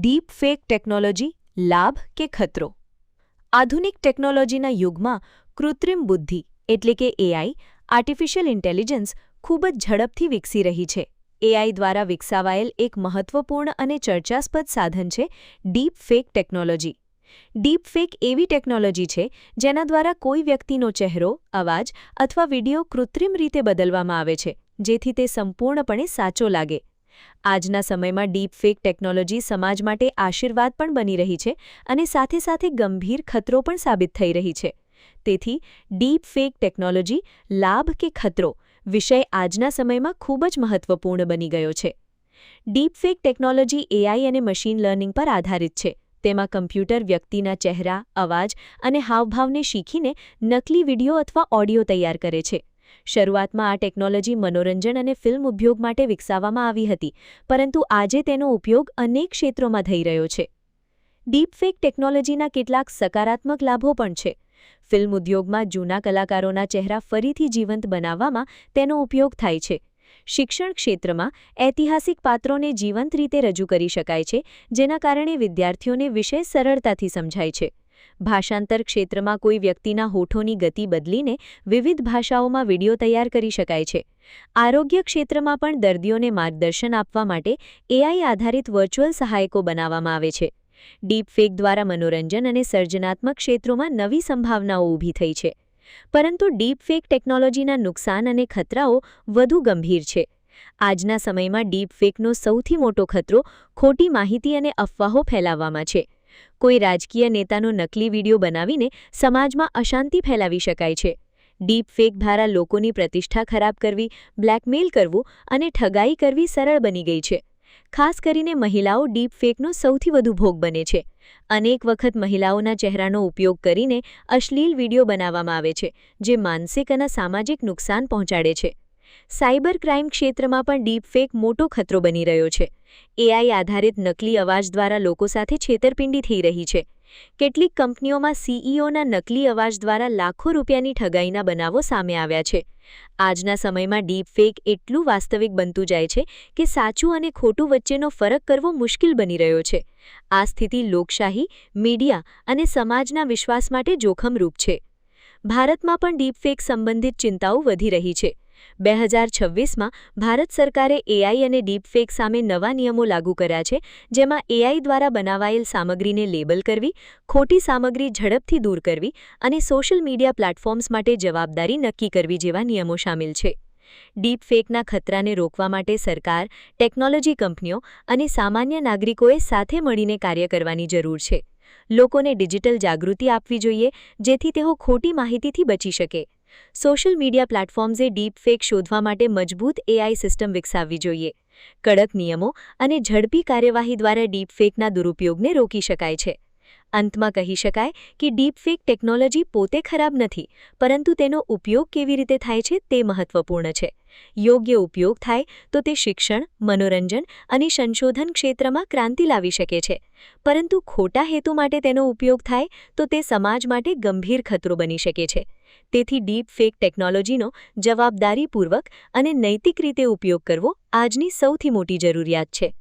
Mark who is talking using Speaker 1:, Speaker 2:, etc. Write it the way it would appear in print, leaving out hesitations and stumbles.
Speaker 1: Deep fake technology લાભ કે ખતરો? આધુનિક ટેકનોલોજીના યુગમાં કૃત્રિમ બુદ્ધિ એટલે કે એઆઈ, આર્ટિફિશિયલ ઇન્ટેલિજન્સ ખૂબ જ ઝડપથી વિકસી રહી છે. એઆઈ દ્વારા વિકસાવાયેલ એક મહત્વપૂર્ણ અને ચર્ચાસ્પદ સાધન છે deep fake technology. Deep fake એવી ટેકનોલોજી છે જેના દ્વારા કોઈ વ્યક્તિનો ચહેરો, અવાજ અથવા વિડિયો કૃત્રિમ રીતે બદલવામાં આવે છે, જેથી તે સંપૂર્ણપણે સાચો લાગે. આજના સમયમાં ડીપ ફેક ટેકનોલોજી સમાજ માટે આશીર્વાદ પણ બની રહી છે અને સાથે સાથે ગંભીર ખતરો પણ સાબિત થઈ રહી છે. તેથી ડીપ ફેક ટેકનોલોજી લાભ કે ખતરો વિષય આજના સમયમાં ખૂબ જ મહત્વપૂર્ણ બની ગયો છે. ડીપ ફેક ટેકનોલોજી એઆઈ અને મશીન લર્નિંગ પર આધારિત છે. તેમાં કમ્પ્યુટર વ્યક્તિના ચહેરા, અવાજ અને હાવભાવને શીખીને નકલી વિડિયો અથવા ઓડિયો તૈયાર કરે છે. શરૂઆતમાં આ ટેકનોલોજી મનોરંજન અને ફિલ્મ ઉદ્યોગ માટે વિકસાવવામાં આવી હતી, પરંતુ આજે તેનો ઉપયોગ અનેક ક્ષેત્રોમાં થઈ રહ્યો છે. ડીપફેક ટેકનોલોજીના કેટલાક સકારાત્મક લાભો પણ છે. ફિલ્મ ઉદ્યોગમાં જૂના કલાકારોના ચહેરા ફરીથી જીવંત બનાવવામાં તેનો ઉપયોગ થાય છે. શિક્ષણ ક્ષેત્રમાં ઐતિહાસિક પાત્રોને જીવંત રીતે રજૂ કરી શકાય છે, જેના કારણે વિદ્યાર્થીઓને વિષય સરળતાથી સમજાય છે. ભાષાંતર ક્ષેત્રમાં કોઈ વ્યક્તિના હોઠોની ગતિ બદલીને વિવિધ ભાષાઓમાં વિડિયો તૈયાર કરી શકાય છે. આરોગ્ય ક્ષેત્રમાં પણ દર્દીઓને માર્ગદર્શન આપવા માટે એઆઈ આધારિત વર્ચ્યુઅલ સહાયકો બનાવવામાં આવે છે. ડીપફેક દ્વારા મનોરંજન અને સર્જનાત્મક ક્ષેત્રોમાં નવી સંભાવનાઓ ઊભી થઈ છે. પરંતુ ડીપફેક ટેકનોલોજીના નુકસાન અને ખતરાઓ વધુ ગંભીર છે. આજના સમયમાં ડીપફેકનો સૌથી મોટો ખતરો ખોટી માહિતી અને અફવાઓ ફેલાવવામાં છે. કોઈ રાજકીય નેતાનો નકલી વિડિયો બનાવીને સમાજમાં અશાંતિ ફેલાવી શકાય છે. ડીપફેક દ્વારા લોકોની પ્રતિષ્ઠા ખરાબ કરવી, બ્લેકમેલ કરવું અને ઠગાઈ કરવી સરળ બની ગઈ છે. ખાસ કરીને મહિલાઓ ડીપફેકનો સૌથી વધુ ભોગ બને છે. અનેક વખત મહિલાઓના ચહેરાનો ઉપયોગ કરીને અશ્લીલ વિડિયો બનાવવામાં આવે છે, જે માનસિક અને સામાજિક નુકસાન પહોંચાડે છે. સાયબર ક્રાઇમ ક્ષેત્રમાં પણ ડીપફેક મોટો ખતરો બની રહ્યો છે. એઆઈ આધારિત નકલી અવાજ દ્વારા લોકો સાથે છેતરપિંડી થઈ રહી છે. કેટલીક કંપનીઓમાં સીઈઓના નકલી અવાજ દ્વારા લાખો રૂપિયાની ઠગાઈના બનાવો સામે આવ્યા છે. આજના સમયમાં ડીપફેક એટલું વાસ્તવિક બનતું જાય છે કે સાચું અને ખોટું વચ્ચેનો ફરક કરવો મુશ્કેલ બની રહ્યો છે. આ સ્થિતિ લોકશાહી, મીડિયા અને સમાજના વિશ્વાસ માટે જોખમરૂપ છે. ભારતમાં પણ ડીપફેક સંબંધિત ચિંતાઓ વધી રહી છે. 2026માં ભારત સરકારે એઆઈ અને ડીપફેક સામે નવા નિયમો લાગુ કર્યા છે, જેમાં એઆઈ દ્વારા બનાવાયેલ સામગ્રીને લેબલ કરવી, ખોટી સામગ્રી ઝડપથી દૂર કરવી અને સોશિયલ મીડિયા પ્લેટફોર્મ્સ માટે જવાબદારી નક્કી કરવી જેવા નિયમો શામેલ છે. ડીપફેકના ખતરાને રોકવા માટે સરકાર, ટેકનોલોજી કંપનીઓ અને સામાન્ય નાગરિકોએ સાથે મળીને કાર્ય કરવાની જરૂર છે. લોકોને ડિજિટલ જાગૃતિ આપવી જોઈએ, જેથી તેઓ ખોટી માહિતીથી બચી શકે. સોશિયલ મીડિયા પ્લેટફોર્મ્સે ડીપફેક શોધવા માટે મજબૂત એઆઈ સિસ્ટમ વિકસાવવી જોઈએ. કડક નિયમો અને ઝડપી કાર્યવાહી દ્વારા ડીપફેકના દુરુપયોગને રોકી શકાય છે. અંતમાં કહી શકાય કે ડીપફેક ટેકનોલોજી પોતે ખરાબ નથી, પરંતુ તેનો ઉપયોગ કેવી રીતે થાય છે તે મહત્વપૂર્ણ છે. યોગ્ય ઉપયોગ થાય તો તે શિક્ષણ, મનોરંજન અને સંશોધન ક્ષેત્રમાં ક્રાંતિ લાવી શકે છે. પરંતુ ખોટા હેતુ માટે તેનો ઉપયોગ થાય તો તે સમાજ માટે ગંભીર ખતરો બની શકે છે. તેથી ડીપફેક ટેકનોલોજીનો જવાબદારીપૂર્વક અને નૈતિક રીતે ઉપયોગ કરવો આજની સૌથી મોટી જરૂરિયાત છે.